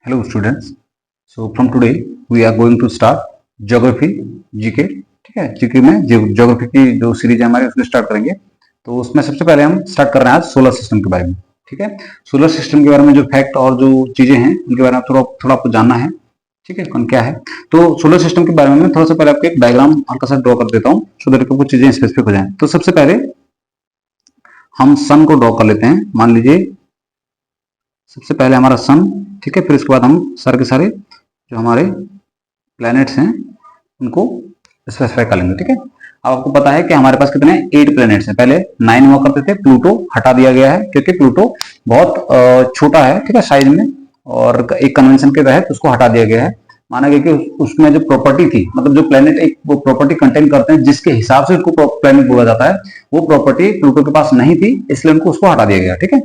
Hello students. So from today we are going to start geography GK. ठीक है, GK में geography की जो सीरीज है हमारी उसको स्टार्ट करेंगे। तो उसमें सबसे पहले हम स्टार्ट कर रहे हैं आज सोलर सिस्टम के बारे में। ठीक है, सोलर सिस्टम के बारे में जो फैक्ट और जो चीजें हैं उनके बारे में थोड़ा आपको जानना है। ठीक है, कौन क्या है। तो सोलर सिस्टम के बारे में मैं थोड़ा सा पहले आपको एक डायग्राम हल्का सा ड्रॉ कर देता हूँ सो दैट कुछ चीजें स्पेसिफिक हो जाए। तो सबसे पहले हम सन को ड्रॉ कर लेते हैं। मान लीजिए सबसे पहले हमारा सन, ठीक है, फिर उसके बाद हम सारे के सारे जो हमारे प्लैनेट्स हैं उनको स्पेसिफाई कर लेंगे। ठीक है, अब आपको पता है कि हमारे पास कितने 8 प्लैनेट्स हैं। पहले 9 हुआ करते थे, प्लूटो हटा दिया गया है क्योंकि प्लूटो बहुत छोटा है, ठीक है, साइज में, और एक कन्वेंशन के तहत उसको हटा दिया गया है। माना गया कि उसमें जो प्रॉपर्टी थी, मतलब जो प्लैनेट एक वो प्रॉपर्टी कंटेन करते हैं जिसके हिसाब से उसको प्लैनेट बोला जाता है, वो प्रॉपर्टी प्लूटो के पास नहीं थी, इसलिए उनको उसको हटा दिया गया। ठीक है,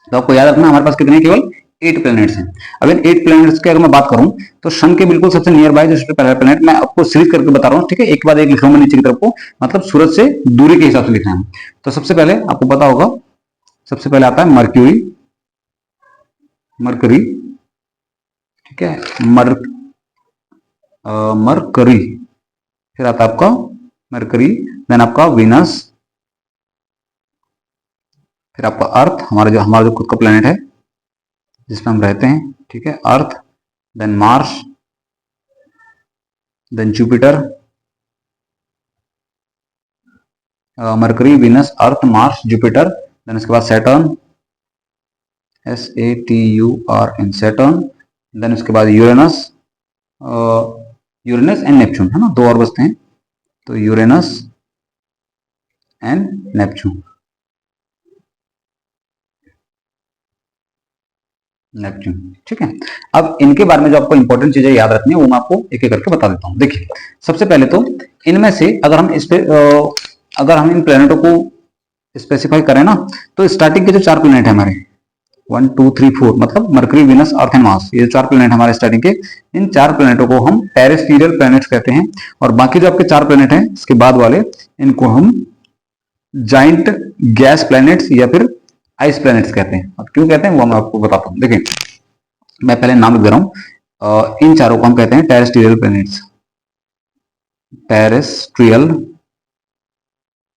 तो आपको याद रखना हमारे पास कितने केवल 8 प्लैनेट्स हैं। अब इन 8 प्लैनेट्स की अगर मैं बात करूं तो सन के बिल्कुल सबसे नियर बाय जो सबसे पहला प्लैनेट, मैं आपको सीरीज करके बता रहा हूं। ठीक है, एक के बाद एक लिख रहा हूं मैं नीचे की तरफ को, मतलब सूरज से दूरी के हिसाब से लिखना है। तो सबसे पहले आपको पता होगा, सबसे पहले आता है मर्क्यूरी। मरकरी, ठीक है, मरकरी, फिर आता है आपका मरकरी, देन आपका वीनस, फिर आपका अर्थ, हमारा जो खुद का प्लेनेट है जिसमें हम रहते हैं। ठीक है, Earth, then Mars, then Jupiter, Mercury, Venus, Earth, Mars, Jupiter, then उसके बाद सैटर्न, SATURN, सैटर्न, देन उसके बाद यूरेनस, यूरेनस एंड नेपच्यून, है ना, दो और बचते हैं, तो यूरेनस एंड नेपच्यून। ठीक है, अब इनके बारे में जो आपको इंपॉर्टेंट चीजें याद रखनी है वो मैं आपको एक एक करके बता देता हूं। देखिए, सबसे पहले तो इनमें से अगर हम इन प्लैनेटों को स्पेसिफाई करें ना, तो स्टार्टिंग के जो 4 प्लैनेट है हमारे 1 2 3 4, मतलब mercury, Venus, earth and Mars, ये 4 प्लैनेट हमारे स्टार्टिंग के, इन 4 प्लैनेटों को हम टेरेस्ट्रियल प्लैनेट्स कहते हैं। और बाकी जो आपके 4 प्लैनेट हैं इसके बाद वाले, इनको हम जाइंट गैस प्लैनेट्स या फिर आइस प्लैनेट्स कहते हैं। अब क्यों कहते हैं वो मैं आपको बताता हूं। देखिए, मैं पहले नाम लिख दे रहा हूं। इन चारों को हम कहते हैं terrestrial planets. Terrestrial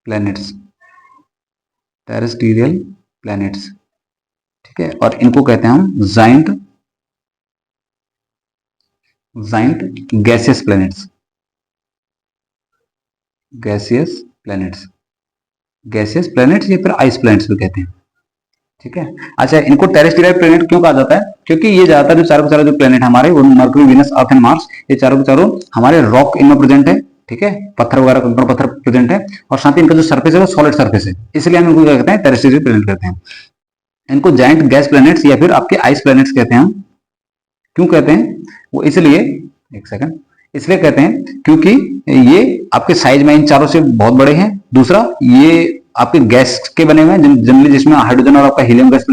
planets, terrestrial planets, ठीक है, और इनको कहते हैं हम giant gaseous planets. Gaseous planets, gaseous planets या फिर आइस प्लैनेट्स भी कहते हैं। ठीक है, अच्छा, इनको टेरेस्ट्रियल प्लैनेट क्यों कहा जाता है? क्योंकि ये ज्यादातर जो चारों के चारों जो प्लैनेट हमारे, वो mercury, Venus, earth and Mars, ये चारों के चारों हमारे रॉक इनमें प्रेजेंट है। ठीक है, पत्थर वगैरह कंकड़ पत्थर प्रेजेंट है, और साथ ही इनका जो सरफेस है वो सॉलिड सरफेस है, इसलिए हम इनको क्या कहते हैं, टेरेस्ट्रियल प्लैनेट कहते हैं। इनको जाइंट गैस प्लैनेट्स या फिर आपके आइस प्लैनेट्स कहते हैं हम। क्यों कहते हैं वो? इसलिए, एक सेकंड, इसलिए कहते हैं क्योंकि ये आपके साइज में इन चारों से बहुत बड़े हैं। दूसरा, ये आपके गैस के बने हुए हैं जनरली, जिसमें हाइड्रोजन और आपका हीलियम गैस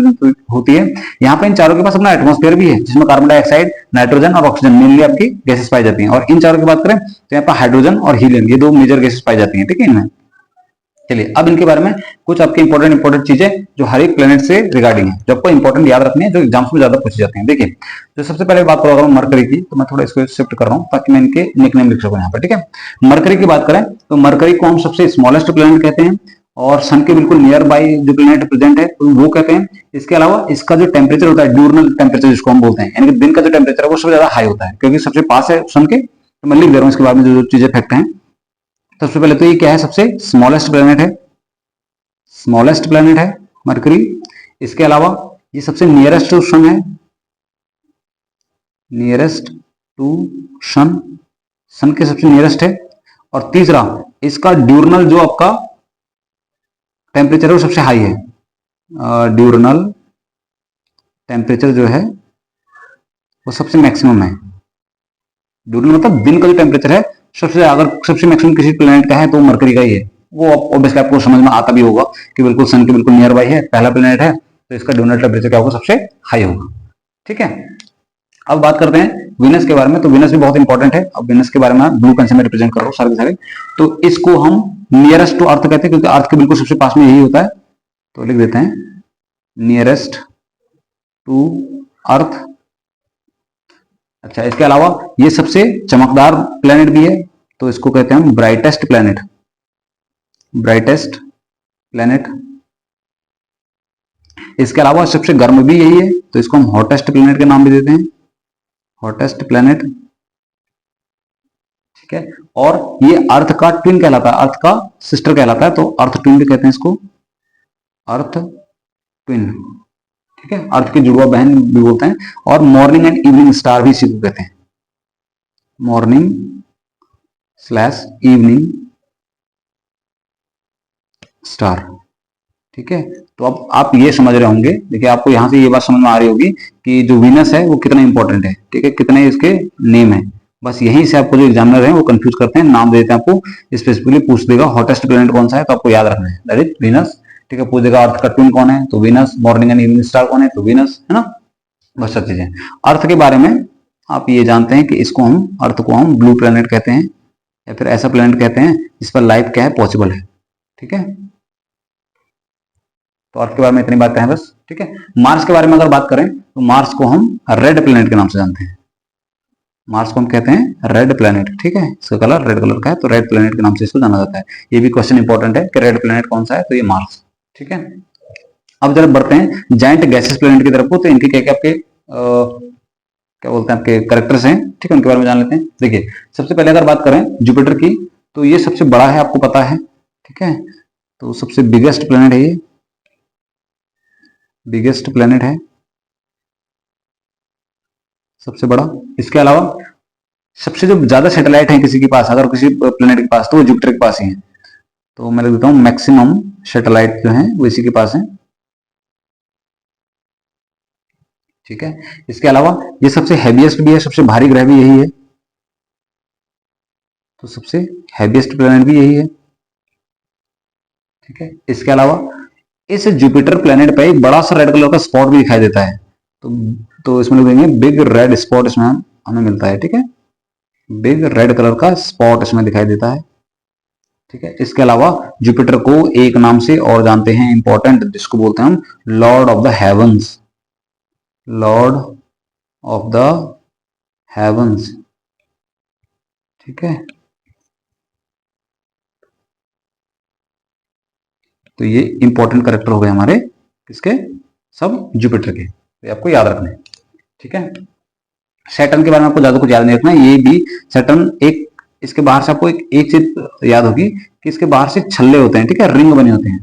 होती है। यहाँ पे इन चारों के पास अपना एटमॉस्फेयर भी है, जिसमें कार्बन डाइऑक्साइड, नाइट्रोजन और ऑक्सीजन मेनली आपकी गैसेस पाई जाती हैं। और इन चारों की बात करें तो यहाँ पर हाइड्रोजन और हीलियम, ये दो मेजर गैसेस पाई जाती हैं। ठीक है, इनमें। चलिए, अब इनके बारे में कुछ आपकी इंपॉर्टेंट चीजें जो हर एक प्लेनेट से रिगार्डिंग है, जो आपको इंपॉर्टेंट याद रखनी है, जो एग्जाम्स में ज्यादा पूछी जाती हैं। देखिए, जो सबसे पहले बात करो अगर मरकरी की, तो मैं थोड़ा इसको शिफ्ट कर रहा हूं ताकि मैं इनके निकनेम लिख सकूं यहाँ पर। ठीक है, मरकरी की बात करें तो मरकरी को हम सबसे स्मॉलेस्ट प्लेनेट कहते हैं, और सन के बिल्कुल नियर बाई जो प्लेनेट प्रेजेंट है वो कहते हैं। इसके अलावा इसका जो टेम्परेचर होता है, ड्यूरनल टेम्परेचर जिसको हम बोलते हैं, यानी कि दिन का जो टेम्परेचर है वो सबसे ज्यादा हाई होता है, क्योंकि सबसे पास है सन के। तो मैं लिख दे रहा हूँ इसके बाद में जो चीजें फैक्ट हैं। सबसे पहले तो ये क्या है, सबसे स्मॉलेस्ट प्लेनेट है, स्मॉलेस्ट प्लैनेट है मरकरी। इसके अलावा ये सबसे नियरेस्ट टू सन है, नियरेस्ट टू सन, सन के सबसे नियरेस्ट है। और तीसरा, इसका ड्यूरनल जो आपका टेम्परेचर है वो सबसे हाई है। ड्यूरनल टेम्परेचर जो है वो सबसे मैक्सिमम है। ड्यूरनल मतलब दिन का जो टेम्परेचर है सबसे, अगर सबसे मैक्सिमम किसी प्लैनेट का है तो मरकरी का ही है। वो ऑब्वियसली आपको समझ में आता भी होगा कि बिल्कुल सन के बिल्कुल नियर बाई है, पहला प्लेनेट है, तो इसका ड्यूरनल टेम्परेचर क्या होगा, सबसे हाई होगा। ठीक है, अब बात करते हैं वीनस के बारे में। तो वीनस भी बहुत इंपॉर्टेंट है। अब वीनस के बारे में ब्लू पेन से मैं रिप्रेजेंट कर रहा हूँ सारे के सारे। तो इसको हम नियरेस्ट टू अर्थ कहते हैं, क्योंकि अर्थ के बिल्कुल सबसे पास में यही होता है। तो लिख देते हैं नियरेस्ट टू अर्थ अच्छा, इसके अलावा ये सबसे चमकदार प्लेनेट भी है, तो इसको कहते हैं हम ब्राइटेस्ट प्लेनेट। Brightest planet. इसके अलावा सबसे गर्म भी यही है, तो इसको हम हॉटेस्ट प्लेनेट के नाम भी देते हैं, हॉटेस्ट प्लेनेट। ठीक है, और ये अर्थ का ट्विन कहलाता है, अर्थ का सिस्टर कहलाता है, तो अर्थ ट्विन भी कहते हैं इसको, अर्थ ट्विन। ठीक है, अर्थ की जुड़वा बहन भी बोलते हैं, और मॉर्निंग एंड इवनिंग स्टार भी इसी को कहते हैं, मॉर्निंग स्लैश इवनिंग स्टार। ठीक है, तो अब आप ये समझ रहे होंगे, देखिए आपको यहां से ये बात समझ में आ रही होगी कि जो वीनस है वो कितना इंपॉर्टेंट है। ठीक है, कितने इसके नेम है, बस यहीं से आपको जो एग्जामिनर है वो कंफ्यूज करते हैं, नाम देते हैं आपको, स्पेसिफिकली पूछ देगा हॉटेस्ट प्लेनेट कौन सा है, तो आपको याद रखना है, दैट इज वीनस। ठीक है, पूछ देगा अर्थ का ट्विन कौन है, तो Venus, morning and evening star कौन है, तो वीनस, है ना। बस सब चीजें अर्थ के बारे में आप ये जानते हैं कि इसको हम, अर्थ को हम ब्लू प्लेनेट कहते हैं, या फिर ऐसा प्लेनेट कहते हैं जिस पर लाइफ क्या है, पॉसिबल है। ठीक है, तो अर्थ के बारे में इतनी बातें हैं बस। ठीक है, मार्स के बारे में अगर बात करें तो मार्स को हम रेड प्लेनेट के नाम से जानते हैं, मार्स को हम कहते हैं रेड प्लेनेट। ठीक है, इसका कलर रेड कलर का है, तो रेड प्लेनेट के नाम से इसको जाना जाता है। ये भी क्वेश्चन इंपॉर्टेंट है कि रेड प्लेनेट कौन सा है, तो ये मार्स। ठीक है, अब जब बढ़ते हैं जायंट गैसेस प्लेनेट की तरफ को, तो इनके क्या क्या आपके क्या बोलते हैं आपके करेक्टर्स हैं। ठीक है, उनके बारे में जान लेते हैं। देखिए, सबसे पहले अगर बात करें जुपिटर की, तो ये सबसे बड़ा है, आपको पता है। ठीक है, तो सबसे बिगेस्ट प्लेनेट है ये, बिगेस्ट प्लेनेट है, सबसे बड़ा। इसके अलावा सबसे जो ज्यादा सैटेलाइट है किसी के पास, अगर किसी प्लेनेट के पास, तो वो जुपिटर के पास ही है, तो मैं लिख देता हूं मैक्सिमम सैटेलाइट जो है वो इसी के पास है। ठीक है, इसके अलावा ये सबसे हैवीएस्ट भी है, सबसे भारी ग्रह भी यही है, तो सबसे हैवीएस्ट प्लेनेट भी यही है। ठीक है, इसके अलावा इस जुपिटर प्लेनेट पे एक बड़ा सा रेड कलर का स्पॉट भी दिखाई देता है, तो इसमें लिख देंगे बिग रेड स्पॉट, इसमें हमें मिलता है। ठीक है, बिग रेड कलर का स्पॉट इसमें दिखाई देता है। ठीक है, इसके अलावा जुपिटर को एक नाम से और जानते हैं इंपॉर्टेंट, जिसको बोलते हैं हम lord of the heavens, lord of the heavens. ठीक है, तो ये इंपॉर्टेंट कैरेक्टर हो गए हमारे किसके, सब जुपिटर के, तो आपको याद रखना है। ठीक है, सैटर्न के बारे में आपको ज्यादा कुछ याद नहीं रखना है, ये भी सैटर्न एक, इसके बाहर से आपको एक चीज याद होगी कि इसके बाहर से छल्ले होते हैं। ठीक है, रिंग बने होते हैं,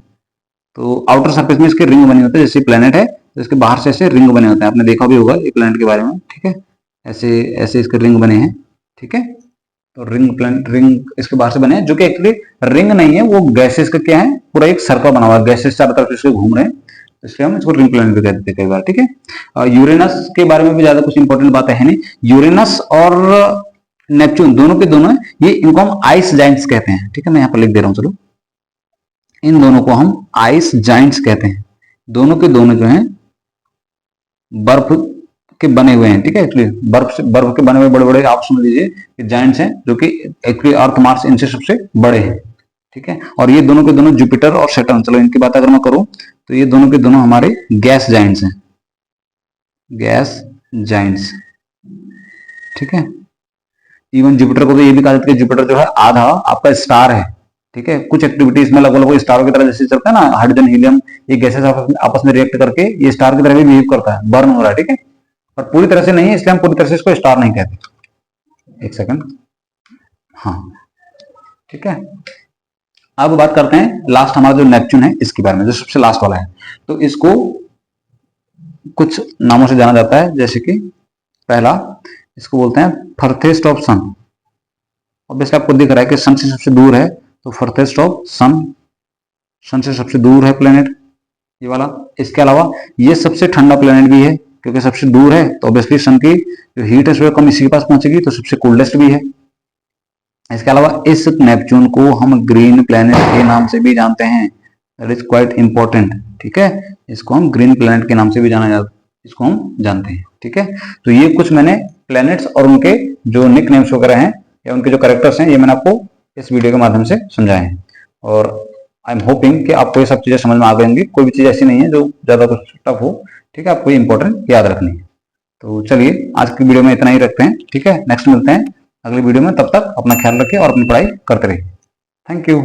तो आउटर सरफेस में इसके रिंग बने होते हैं, जैसे प्लेनेट है तो इसके बाहर से ऐसे रिंग बने होते हैं, आपने देखा भी होगा ये प्लेनेट के बारे में। ठीक है, ऐसे ऐसे इसके रिंग बने हैं। ठीक है, तो रिंग प्लेनेट, रिंग इसके बाहर से बने हैं, जो कि एक्चुअली रिंग नहीं है, वो गैसेस का क्या है, पूरा एक सर्कल बना हुआ है, गैसेस चारों तरफ इसके घूम रहे हैं, इसलिए हम इसको रिंग प्लेनेट भी कहते हैं कई बार। ठीक है, यूरेनस के बारे में भी ज्यादा कुछ इंपॉर्टेंट बातें है नहीं। यूरेनस और नेपच्यून दोनों के दोनों ये, इनको हम आइस जाइंट्स कहते हैं। ठीक है, मैं यहाँ पर लिख दे रहा हूँ, चलो, इन दोनों को हम आइस जाइंट्स कहते हैं। दोनों के दोनों जो हैं बर्फ के बने हुए हैं। ठीक है, एक्चुअली बर्फ के बने हुए बड़े बड़े, आप समझ लीजिए कि जाइंट्स हैं, जो कि एक्चुअली अर्थ मार्स इनसे सबसे बड़े हैं। ठीक है, और ये दोनों के दोनों जुपिटर और सैटर्न, चलो इनकी बात अगर मैं करूं तो ये दोनों के दोनों हमारे गैस जाइंट्स हैं, गैस जाइंट्स। ठीक है, इवन जुपिटर को तो ये भी कहा जाता है कि जुपिटर जो है आधा आपका स्टार है। ठीक है, कुछ एक्टिविटीज में लगभग लगभग स्टार की तरह जैसे चलता है ना, हाइड्रोजन हीलियम, ये गैसेस आपस में रिएक्ट करके ये स्टार की तरह भी बिहेव करता है, बर्न हो रहा है। ठीक है, पर पूरी तरह से नहीं है, इसलिए हम पूरी तरह से इसको स्टार नहीं कहते। एक सेकंड, हाँ, ठीक है। अब बात करते हैं लास्ट हमारा जो नेपच्यून है इसके बारे में, जो सबसे लास्ट वाला है। तो इसको कुछ नामों से जाना जाता है, जैसे कि पहला इसको बोलते हैं फर्थेस्ट ऑफ सन। ऑब्वियसली आपको दिख रहा है कि सन से सबसे दूर है, तो फर्थेस्ट ऑफ सन, सन से सबसे दूर है प्लेनेट ये वाला। इसके अलावा ये सबसे ठंडा प्लेनेट भी है, क्योंकि सबसे दूर है तो ऑब्वियसली सन की जो हीट है वो कम इसी के पास पहुंचेगी, तो सबसे कोल्डेस्ट भी है। इसके अलावा इस नेपच्यून को हम ग्रीन प्लेनेट के नाम से भी जानते हैं, दैट इज क्वाइट इंपॉर्टेंट। ठीक है, इसको हम ग्रीन प्लेनेट के नाम से भी जाना जाता, इसको हम जानते हैं। ठीक है, तो ये कुछ मैंने प्लैनेट्स और उनके जो निक नेम्स वगैरह हैं या उनके जो कैरेक्टर्स हैं, ये मैंने आपको इस वीडियो के माध्यम से समझाए हैं, और आई एम होपिंग कि आपको ये सब चीजें समझ में आ गई होंगी। कोई भी चीज ऐसी नहीं है जो ज्यादा कुछ टफ हो। ठीक है, आपको ये इंपॉर्टेंट याद रखनी है। तो चलिए आज की वीडियो में इतना ही रखते हैं, ठीक है। नेक्स्ट मिलते हैं अगली वीडियो में, तब तक अपना ख्याल रखिए और अपनी पढ़ाई करते रहिए। Thank you.